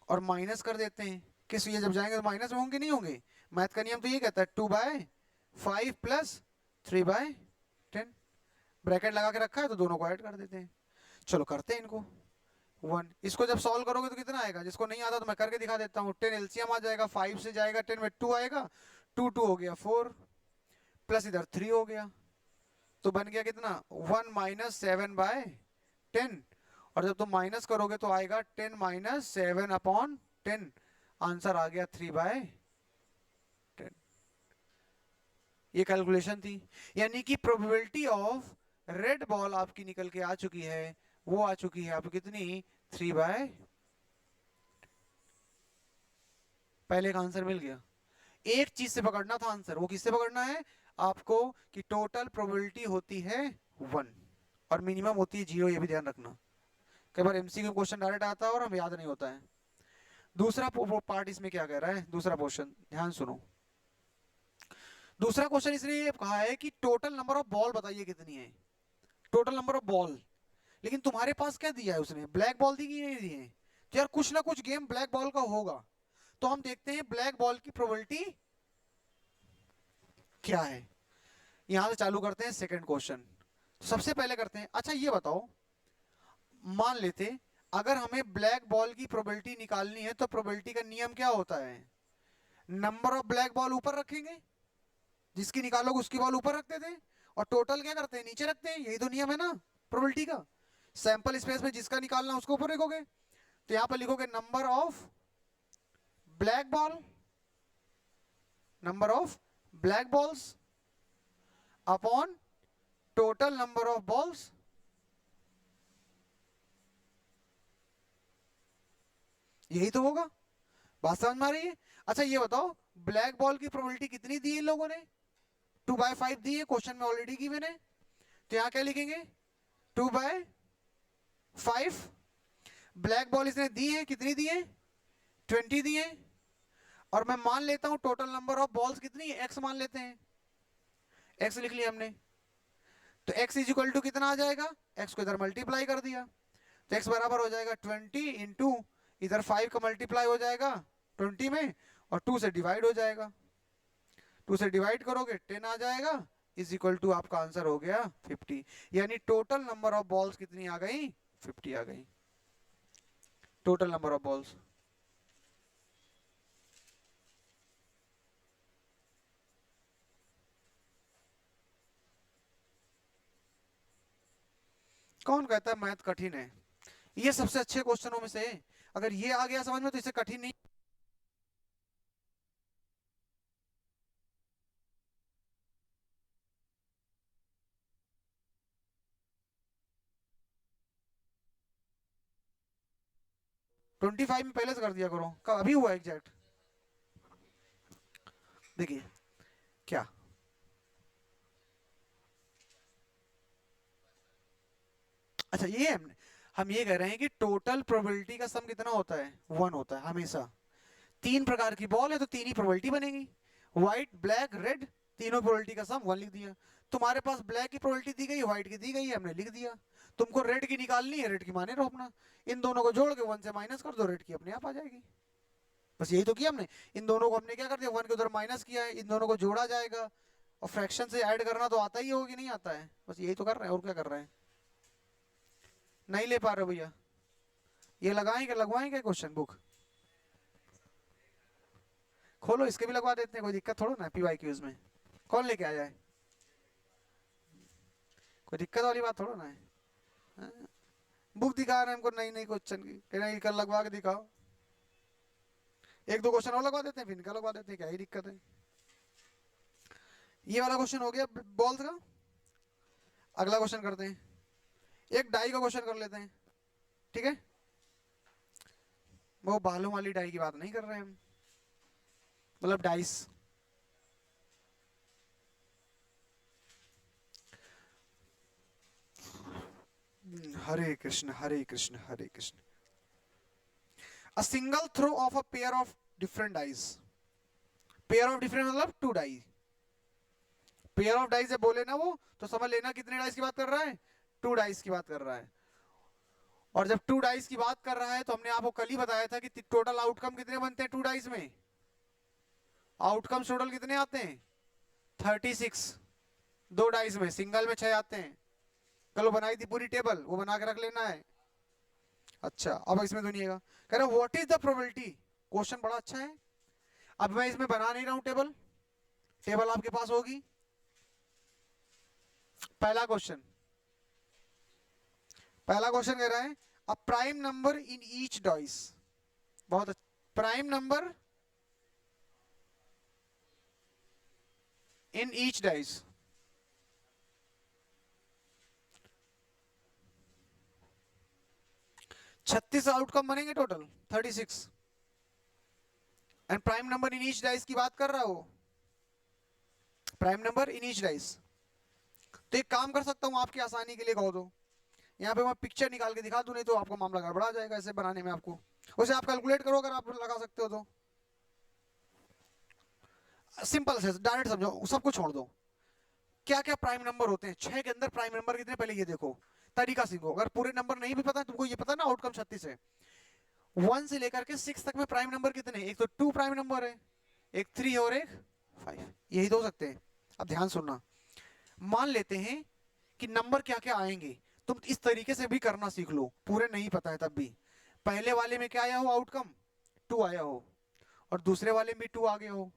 और माइनस कर देते हैं। किस, ये जब जाएंगे तो माइनस में होंगे नहीं होंगे, मैथ का नियम तो ये कहता है 2/5 प्लस 3/10। ब्रैकेट लगा के रखा है तो दोनों को ऐड कर देते हैं। चलो करते हैं इनको। 1, इसको जब सॉल्व करोगे तो कितना आएगा, जिसको नहीं आता तो मैं करके दिखा देता हूँ। 10 एलसीएम आ जाएगा, 5 से जाएगा 10 में 2 आएगा, 2 हो गया 4, प्लस इधर 3 हो गया, तो बन गया कितना 1 - 7/10। और जब तुम माइनस करोगे तो आएगा 10 - 7/10, आंसर आ गया 3/10। ये कैलकुलेशन थी, यानी कि प्रोबेबिलिटी ऑफ रेड बॉल आपकी निकल के आ चुकी है, वो आ चुकी है आपकी कितनी 3/, पहले का आंसर मिल गया। एक चीज से पकड़ना था आंसर, वो किससे पकड़ना है, आपको कि टोटल प्रोबेबिलिटी होती है 1 और मिनिमम होती है 0, ये भी ध्यान रखना। कई बार एमसीक्यू क्वेश्चन डायरेक्ट आता है और हमें याद नहीं होता है। दूसरा पार्ट इसमें क्या कह रहा है, दूसरा क्वेश्चन ध्यान सुनो। दूसरा क्वेश्चन इसने ये कहा है कि टोटल नंबर ऑफ बॉल बताइए कितनी है, टोटल नंबर ऑफ बॉल। लेकिन तुम्हारे पास क्या दिया है उसने, ब्लैक बॉल दी कि नहीं दी है? तो यार कुछ ना कुछ गेम ब्लैक बॉल का होगा, तो हम देखते हैं ब्लैक बॉल की प्रोबेबिलिटी क्या है। यहां से चालू करते हैं सेकंड क्वेश्चन। सबसे पहले करते हैं, अच्छा ये बताओ, मान लेते अगर हमें ब्लैक बॉल की प्रोबेबिलिटी निकालनी है तो प्रोबेबिलिटी का नियम क्या होता है, नंबर ऑफ ब्लैक बॉल ऊपर रखेंगे, जिसकी निकालोगे उसकी बॉल ऊपर रखते थे, और टोटल क्या करते हैं, नीचे रखते हैं। यही तो नियम है ना प्रोबेबिलिटी का। सैंपल स्पेस में जिसका निकालना उसको ऊपर रखोगे, तो यहां पर लिखोगे number of black ball, number of black balls upon total number of balls. यही तो होगा, बात समझ में आ रही है? अच्छा ये बताओ, ब्लैक बॉल की प्रोबेबिलिटी कितनी दी है इन लोगों ने, 2/5 दी है, क्वेश्चन में ऑलरेडी गिवन है। तो यहां क्या लिखेंगे, 2/5। ब्लैक बॉल इसने दी है, कितनी दी है, 20 दी है। और मैं मान लेता हूं टोटल नंबर ऑफ बॉल्स कितनी है, x मान लेते हैं, x लिख लिया हमने। तो x इज इक्वल टू कितना आ जाएगा, x को इधर मल्टीप्लाई कर दिया, तो x बराबर हो जाएगा 20 इंटू इधर 5 का मल्टीप्लाई हो जाएगा 20 में, और 2 से डिवाइड हो जाएगा, 2 से डिवाइड करोगे 10 आ जाएगा, इज इक्वल टू आपका आंसर हो गया 50। यानी टोटल नंबर ऑफ बॉल्स कितनी आ गई, 50 आ गई, टोटल नंबर ऑफ बॉल्स। कौन कहता है मैथ कठिन है, ये सबसे अच्छे क्वेश्चनों में से है। अगर ये आ गया समझ में तो इसे कठिन नहीं। 25 में पहले से कर दिया करो, कब अभी हुआ एग्जैक्ट। देखिए क्या, अच्छा ये हम ये कह रहे हैं कि टोटल प्रोबेबिलिटी का सम कितना होता है, 1 होता है हमेशा। 3 प्रकार की बॉल है तो 3 ही प्रोबेबिलिटी बनेगी, व्हाइट ब्लैक रेड, तीनों प्रोबेबिलिटी का सम 1 लिख दिया। तुम्हारे पास ब्लैक की प्रोबेबिलिटी दी गई, व्हाइट की दी गई है, हमने लिख दिया। तुमको रेड की निकालनी है, रेड की माने रहो अपना, इन दोनों को जोड़ के 1 से माइनस कर दो, रेड की अपने आप आ जाएगी। बस यही तो किया हमने, इन दोनों को हमने क्या कर दिया, 1 के उधर माइनस किया है, इन दोनों को जोड़ा जाएगा, और फ्रैक्शन से ऐड करना तो आता ही होगी, नहीं आता है, बस यही तो कर रहे हैं, और क्या कर रहे हैं। नहीं ले पा रहे हो भैया, ये लगाएंगे लगवाएंगे क्वेश्चन बुक, खोलो इसके भी लगवा देते हैं, कोई दिक्कत थोड़ा ना पीवाई क्यूज में, कौन लेके आ जाए, कोई दिक्कत वाली बात थोड़ा ना है। हाँ? बुक दिखा रहे हैं हमको नई नई क्वेश्चन की, कह रहे हैं कल लगवा के दिखाओ, एक दो क्वेश्चन और लगवा देते हैं, फिर इनका लगवा देते हैं, क्या ही दिक्कत है। ये वाला क्वेश्चन हो गया बॉल्स का। अगला क्वेश्चन करते हैं, एक डाई का क्वेश्चन कर लेते हैं, ठीक है। वो बालों वाली डाई की बात नहीं कर रहे हैं हम, मतलब dice. Hare Krishna Hare Krishna Hare Krishna. A single throw of a pair of different dice, pair of different मतलब 2 डाई, पेयर ऑफ डाइस जब बोले ना वो, तो समझ लेना कितने डाइस की बात कर रहा है, 2 डाइस की बात कर रहा है। और जब 2 डाइस की बात कर रहा है तो हमने आपको कल ही बताया था कि टोटल आउटकम कितने बनते हैं 2 डाइस में, आउटकम टोटल कितने आते हैं 36, 2 डाइस में, सिंगल में 6 आते हैं। कल वो बनाई थी पूरी टेबल, वो बना के रख लेना है। अच्छा अब इसमें सुनिएगा, कह रहे what is the probability, question बड़ा अच्छा है। अब मैं इसमें बना नहीं रहा हूं टेबल, टेबल आपके पास होगी। पहला क्वेश्चन, पहला क्वेश्चन कह रहा है a prime number in each dice, बहुत अच्छा, prime number in each dice, 36 outcome बनेंगे total 36, and prime number in each dice की बात कर रहा हो। Prime number in each dice. तो एक काम कर सकता हूँ आपकी आसानी के लिए कहो तो, यहाँ पे मैं पिक्चर निकाल के दिखा दूं, नहीं तो आपको मामला गड़बड़ा जाएगा ऐसे बनाने में आपको। उसे आप कैलकुलेट करो अगर आप लगा सकते हो तो। सिंपल से डायरेक्ट समझो, सब कुछ छोड़ दो। क्या क्या प्राइम नंबर होते हैं 6 के अंदर? प्राइम नंबर कितने पहले ये देखो, तरीका सीखो। अगर पूरे नंबर नहीं भी पता तुमको, ये पता ना आउटकम 36 है। 1 से लेकर के 6 तक में प्राइम नंबर कितने? एक तो 2 प्राइम नंबर है, एक 3 और एक 5, यही तो हो सकते हैं। अब ध्यान सुनना, मान लेते हैं कि नंबर क्या क्या आएंगे, तुम इस तरीके से भी करना सीख लो, पूरे नहीं पता है तब भी। पहले वाले में क्या आया हो आउटकम? 2 आया हो, और दूसरे वाले में 2 आ गया हो,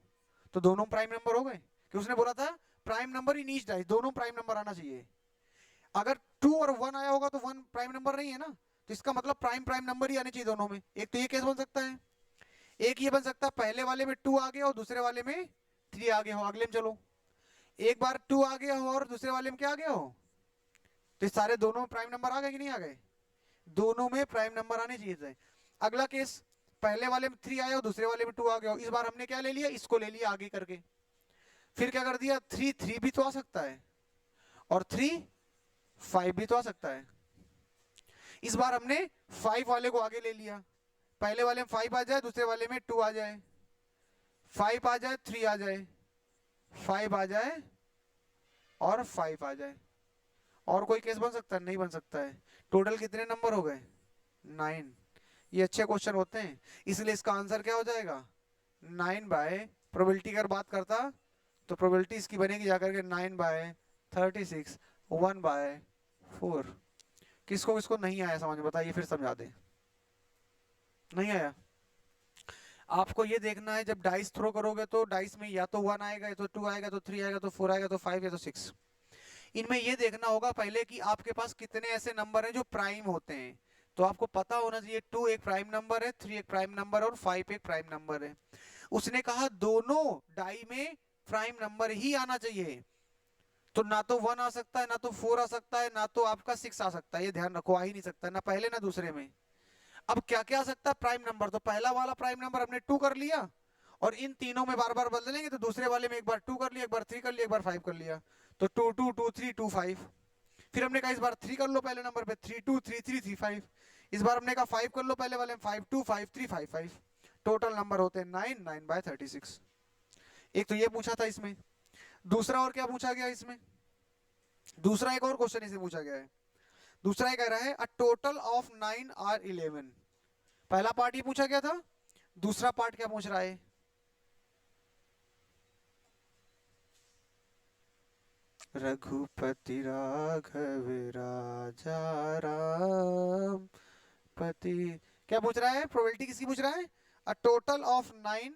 तो दोनों प्राइम नंबर हो गए। कि उसने बोला था prime number in each dice, दोनों प्राइम नंबर आना चाहिए। अगर 2 और 1 आया होगा तो 1 प्राइम नंबर नहीं है ना, तो इसका मतलब प्राइम प्राइम नंबर ही आने चाहिए दोनों में। एक तो ये केस बन सकता है, एक ये बन सकता है पहले वाले में 2 आ गया और दूसरे वाले में 3 आ गया हो। अगले में चलो, एक बार 2 आ गया हो और दूसरे वाले में क्या आ गया हो, तो सारे दोनों प्राइम नंबर आ गए कि नहीं आ गए? दोनों में प्राइम नंबर आने चाहिए थे। अगला केस, पहले वाले में 3 आया हो, दूसरे वाले में 2 आ गया हो। इस बार हमने क्या ले लिया, इसको ले लिया आगे करके। फिर क्या कर दिया, 3 3 भी तो आ सकता है, और 3 5 भी तो आ सकता है। इस बार हमने 5 वाले को आगे ले लिया, पहले वाले में 5 आ जाए, दूसरे वाले में 2 आ जाए, 5 आ जाए, 3 आ जाए, 5 आ जाए और 5 आ जाए। और कोई केस बन सकता है? नहीं बन सकता है। टोटल कितने नंबर हो गए? 9। ये अच्छे क्वेश्चन होते हैं, इसलिए इसका आंसर क्या हो जाएगा? 9 बाय, प्रोबेबिलिटी अगर बात करता तो प्रोबेबिलिटी इसकी बनेगी जाकर के 9/36, 1/4। किसको किसको नहीं आया समझ में, बताइए फिर समझा दे। नहीं आया? आपको ये देखना है, जब डाइस थ्रो करोगे तो डाइस में या तो 1 आएगा, या तो 2 आएगा, तो 3 आएगा, तो 4 आएगा, तो 5 या तो 6। इनमें ये देखना होगा पहले कि आपके पास कितने ऐसे नंबर हैं जो प्राइम होते हैं। तो आपको पता होना चाहिए 2 एक प्राइम नंबर है, 3 एक प्राइम नंबर और 5 एक प्राइम नंबर है। उसने कहा दोनों डाई में प्राइम नंबर ही आना चाहिए। तो ना तो 1 आ सकता है, ना तो 4 आ सकता है, ना तो आपका 6 आ सकता है। ये ध्यान रखो, आ ही नहीं सकता, ना पहले ना दूसरे में। अब क्या क्या आ सकता है प्राइम नंबर? तो पहला वाला प्राइम नंबर हमने 2 कर लिया, और इन तीनों में बार बार बदलेंगे तो दूसरे वाले में एक बार 2 कर लिया, एक बार 3 कर लिया, एक बार 5 कर लिया, तो 2 2 2 3 2 5। फिर हमने कहा इस बार 3 कर लो पहले नंबर पे, 3 2 3 3 3 5। इस बार हमने कहा 5 कर लो पहले वाले में, 5 2 5 3 5 5। टोटल नंबर होते हैं 9 9/36। एक तो ये पूछा था इसमें। दूसरा और क्या पूछा गया इसमें? दूसरा एक और क्वेश्चन इसे पूछा गया है। दूसरा ये कह रहा है अ टोटल ऑफ 9 आर 11। पहला पार्ट ये पूछा गया था, दूसरा पार्ट क्या पूछ रहा है? रघुपति राघव राजा राम पति। क्या पूछ रहा है? प्रोबेबिलिटी किसकी पूछ रहा है? अ टोटल ऑफ 9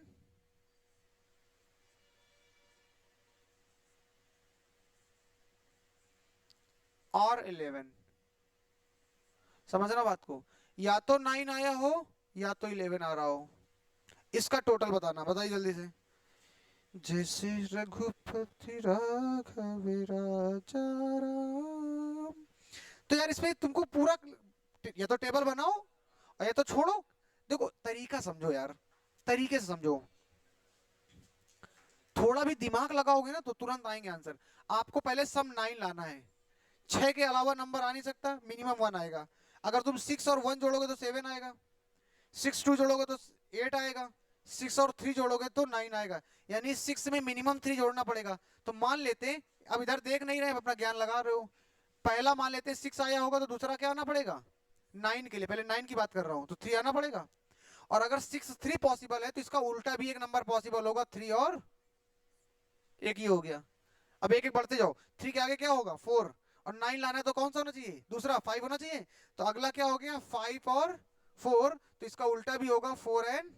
और 11। समझना बात को, या तो 9 आया हो या तो 11 आ रहा हो, इसका टोटल बताना। बताइए जल्दी से। जैसे रघुपति राघव राजा राम। तो यार इसमें तुमको पूरा या तो टेबल बनाओ और या तो छोड़ो। देखो तरीका समझो यार, तरीके से समझो। थोड़ा भी दिमाग लगाओगे ना तो तुरंत आएंगे आंसर। आपको पहले सम 9 लाना है, 6 के अलावा नंबर आ नहीं सकता, मिनिमम 1 आएगा। अगर तुम 6 और 1 जोड़ोगे तो 7 आएगा, 6 2 जोड़ोगे तो 8 आएगा, 6 और 3 जोड़ोगे तो 9 आएगा। यानी 6 में मिनिमम 3 जोड़ना पड़ेगा। तो मान लेते हैं, अब इधर देख नहीं रहे, अपना ज्ञान लगा रहे हो। पहला मान लेते हैं 6 आया होगा, तो दूसरा क्या आना पड़ेगा? 9 के लिए पहले 9 की बात कर रहा हूं, तो 3 आना पड़ेगा। और अगर 6 3 पॉसिबल है तो इसका उल्टा भी एक नंबर पॉसिबल होगा, 3 और एक ही हो गया। अब एक एक बढ़ते जाओ, 3 के आगे क्या होगा? 4, और 9 लाना है तो कौन सा होना चाहिए? दूसरा 5 होना चाहिए। तो अगला क्या हो गया? 5 और 4, तो इसका उल्टा भी होगा 4 एंड।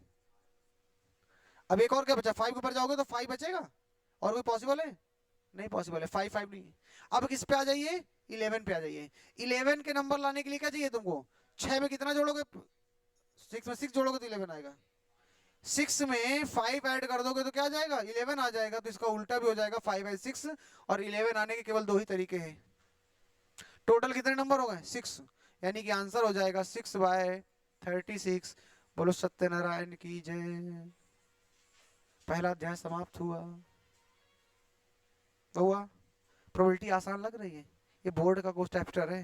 अब एक और क्या बचा? 5 के ऊपर जाओगे तो 5 बचेगा, और कोई पॉसिबल है? नहीं पॉसिबल है, 5 5 नहीं। अब किस पे आ जाइए? 11 पे आ जाइए। 11 के नंबर लाने के लिए क्या चाहिए तुमको? 6 में कितना जोड़ोगे? 6 में 6 जोड़ोगे तो 11 आएगा। 6 में 5 ऐड कर दोगे तो क्या आ जाएगा? 11 आ जाएगा। तो इसका उल्टा भी हो जाएगा, 5/6। और 11 आने के केवल 2 ही तरीके हैं। टोटल कितने नंबर हो गए? 6। यानी कि आंसर हो जाएगा 6/36। बोलो सत्यनारायण की जय। पहला अध्याय समाप्त हुआ। तो हुआ। प्रोबेबिलिटी आसान लग रही है, ये बोर्ड का कुछ चैप्टर है,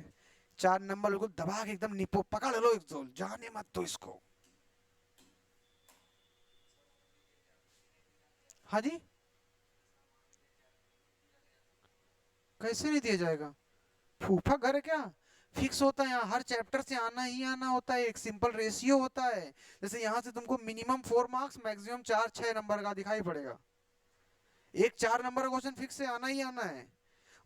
4 नंबर बिल्कुल दबा के एकदम निपो पकड़ लो, एक जाने मत तो इसको। हाँ जी, कैसे नहीं दिया जाएगा? फूफा घर है क्या? फिक्स होता है यहाँ, हर चैप्टर से आना ही आना होता है, एक सिंपल रेशियो होता है। जैसे यहाँ से तुमको मिनिमम 4 मार्क्स, मैक्सिमम 4-6 नंबर का दिखाई पड़ेगा। एक 4 नंबर का क्वेश्चन फिक्स से आना ही आना है।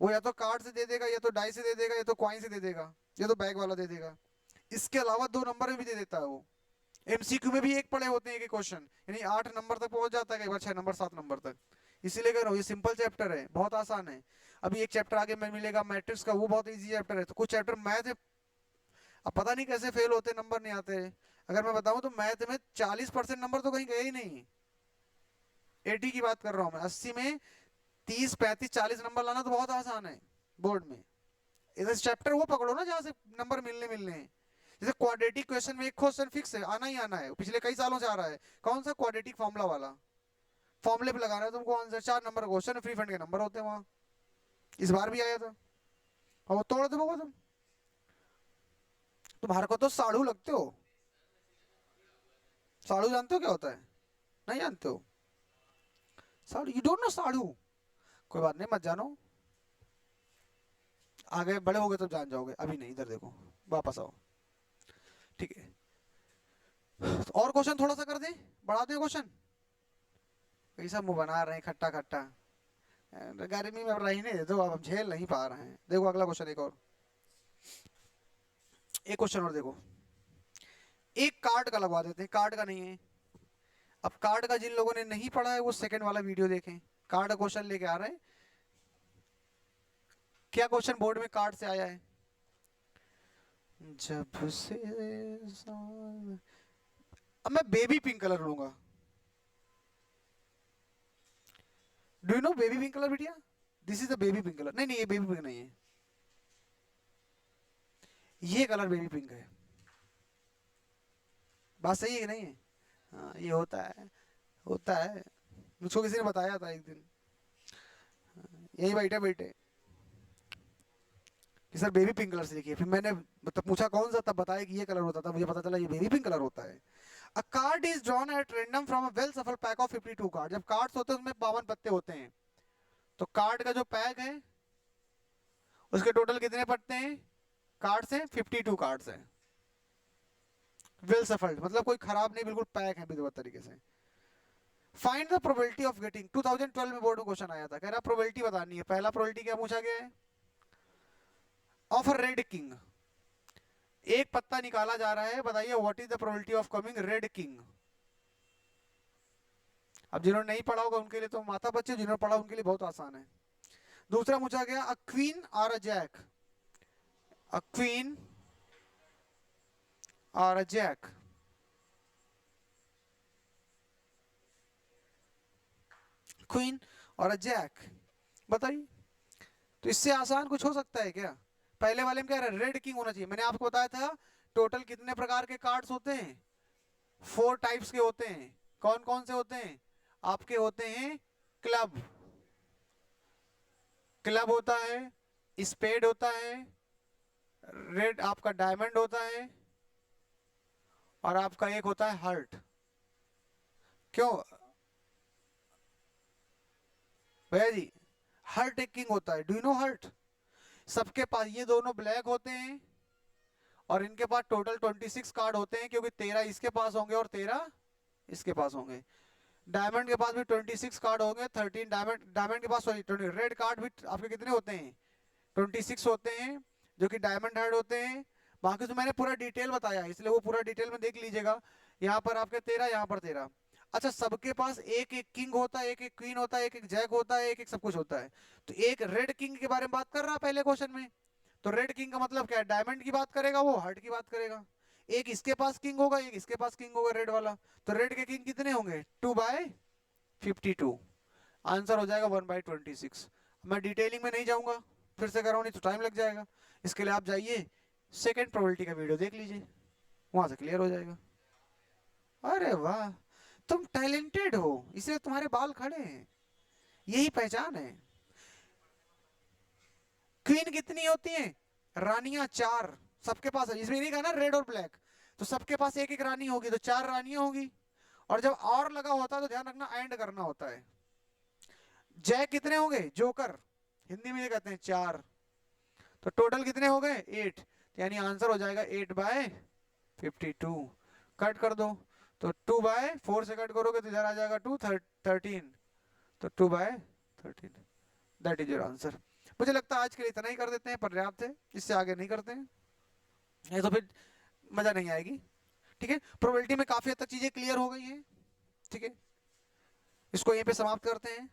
वो या तो कार्ड से दे देगा, या तो डाई से दे देगा, या तो कॉइन से दे देगा, या तो बैग वाला दे देगा। इसके अलावा 2 नंबर में भी दे देता है वो। एमसीक्यू में भी एक पड़े होते हैं, एक क्वेश्चन, यानी 8 नंबर तक पहुंच जाता है, कई बार 6 नंबर 7 नंबर तक। इसीलिए कह रहा हूँ ये सिंपल चैप्टर है, बहुत आसान है। अभी एक चैप्टर आगे में मिलेगा मैट्रिक्स का, वो बहुत इजी चैप्टर है। तो कुछ चैप्टर मैथ है, अब पता नहीं कैसे फेल होते, नंबर नहीं आते। अगर मैं बताऊं तो मैथ में 40% नंबर तो कहीं गए ही नहीं। 80 की बात कर रहा हूँ मैं, 80 में 30, 35, 40 नंबर लाना तो बहुत आसान है बोर्ड में। इधर चैप्टर वो पकड़ो ना जहाँ से नंबर मिलने मिलने हैं। जैसे क्वाड्रेटिक क्वेश्चन में एक क्वेश्चन फिक्स है, आना ही आना है, पिछले कई सालों से आ रहा है। कौन सा? क्वाड्रेटिक फॉर्मूला वाला। फॉर्मूले पे लगाना है तुमको आंसर, 4 नंबर का क्वेश्चन, फ्री फंड के नंबर होते हैं वहां। इस बार भी आया था, और वो तोड़ दो तुम। तुम्हारे को तो साड़ू लगते हो। साड़ू जानते हो क्या होता है? नहीं जानते हो? साड़ू, यू डोंट नो साड़ू? कोई बात नहीं, मत जानो, आगे बड़े हो गए तब जान जाओगे, अभी नहीं। इधर देखो, वापस आओ, ठीक है। और क्वेश्चन थोड़ा सा कर दे, बढ़ा दे क्वेश्चन। कैसा मुंह बना रहे हैं खट्टा खट्टा, गर्मी में अब रहने दे दो, अब हम झेल नहीं पा रहे हैं। देखो अगला क्वेश्चन, एक और, एक क्वेश्चन और देखो। एक कार्ड का लगवा देते हैं, कार्ड का नहीं है। अब कार्ड का जिन लोगों ने नहीं पढ़ा है वो सेकंड वाला वीडियो देखें। कार्ड क्वेश्चन लेके आ रहे हैं। क्या क्वेश्चन बोर्ड में कार्ड से आया है? जब से अब मैं बेबी पिंक कलर लूंगा। Do you know baby pink colour बिटिया? This is the baby pink colour. नहीं नहीं, ये बेबी पिंक नहीं है, ये कलर बेबी पिंक है। बात सही है कि नहीं है? हाँ, ये होता है, होता है। मुझको किसी ने बताया था एक दिन, यही बैठे बैठे कि सर बेबी पिंक कलर से लिखिए। फिर मैंने मतलब पूछा कौन सा, तब बताया कि ये कलर होता था। मुझे पता चला ये बेबी पिंक कलर होता है। अ card is drawn at random from a well सफल पैक ऑफ 52 कार्ड। जब कार्ड्स होते हैं उसमें 52 पत्ते होते हैं, तो कार्ड का जो पैक है उसके टोटल कितने पत्ते हैं? कार्ड्स हैं 52 कार्ड्स हैं। वेल सफल्ड मतलब कोई खराब नहीं, बिल्कुल पैक है विधिवत तरीके से। Find the probability of getting, 2012 में बोर्ड में क्वेश्चन आया था, कह रहा प्रोबेबिलिटी बतानी है। पहला प्रोबेबिलिटी क्या पूछा गया है? Of a red king. एक पत्ता निकाला जा रहा है, बताइए what is the probability of coming red king. अब जिन्होंने नहीं पढ़ा होगा उनके लिए तो माता बच्चे, जिन्होंने पढ़ा उनके लिए बहुत आसान है। दूसरा पूछा गया अ क्वीन और अ जैक। अ क्वीन और अ जैक, क्वीन और अ जैक, बताइए। तो इससे आसान कुछ हो सकता है क्या? पहले वाले में क्या है, रेड किंग होना चाहिए। मैंने आपको बताया था टोटल कितने प्रकार के कार्ड्स होते हैं, 4 टाइप्स के होते हैं। कौन कौन से होते हैं? आपके होते हैं क्लब, क्लब होता है, स्पेड होता है, रेड आपका डायमंड होता है, और आपका एक होता है हार्ट। क्यों भैया जी? हार्ट एक किंग होता है, डू यू नो हार्ट? सबके पास ये दोनों ब्लैक होते हैं, और इनके पास टोटल 26 कार्ड होते हैं, क्योंकि 13 इसके पास होंगे और 13 इसके पास होंगे। डायमंड के पास भी 26 कार्ड होंगे, 13 डायमंड, डायमंड के पास सॉरी रेड कार्ड भी आपके कितने होते हैं? 26 होते हैं, जो कि डायमंड हेड होते हैं। बाकी तो मैंने पूरा डिटेल बताया, इसलिए वो पूरा डिटेल में देख लीजिएगा। यहाँ पर आपके 13, यहाँ पर 13। अच्छा, सबके पास एक एक किंग होता है, एक एक क्वीन होता है, एक एक जैक होता है, एक एक सब कुछ होता है। तो एक रेड किंग के बारे में बात कर रहा है पहले क्वेश्चन में। तो रेड किंग का मतलब क्या है? डायमंड की बात करेगा वो, हार्ट की बात करेगा। एक इसके पास किंग होगा, एक इसके पास किंग होगा, रेड वाला। तो रेड के किंग कितने होंगे? 2/52। आंसर हो जाएगा 1/26। मैं डिटेलिंग में नहीं जाऊंगा, फिर से कर रहा हूँ, नहीं तो टाइम लग जाएगा। इसके लिए आप जाइए सेकेंड प्रोबेबिलिटी का वीडियो देख लीजिए, वहां से क्लियर हो जाएगा। अरे वाह, तुम टैलेंटेड हो, इसलिए तुम्हारे बाल खड़े हैं, यही पहचान है। क्वीन कितनी होती है? रानियां 4, सबके पास है। इसमें नहीं कहा ना रेड और ब्लैक, तो सबके पास एक एक रानी होगी, तो 4 रानियां होगी। और जब और लगा होता है तो ध्यान रखना एंड करना होता है। जैक कितने हो गए? जोकर, हिंदी में ये कहते हैं 4। तो टोटल कितने हो गए? 8। यानी आंसर हो जाएगा 8/52। कट कर दो, तो 2/4 से कट करोगे तो इधर आ जाएगा 13। तो 2/13, दैट इज योर आंसर। मुझे लगता है आज के लिए इतना ही कर देते हैं, पर्याप्त है, इससे आगे नहीं करते हैं, नहीं तो फिर मजा नहीं आएगी। ठीक है, प्रोबेबिलिटी में काफी हद तक चीजें क्लियर हो गई हैं। ठीक है, इसको यहीं पे समाप्त करते हैं।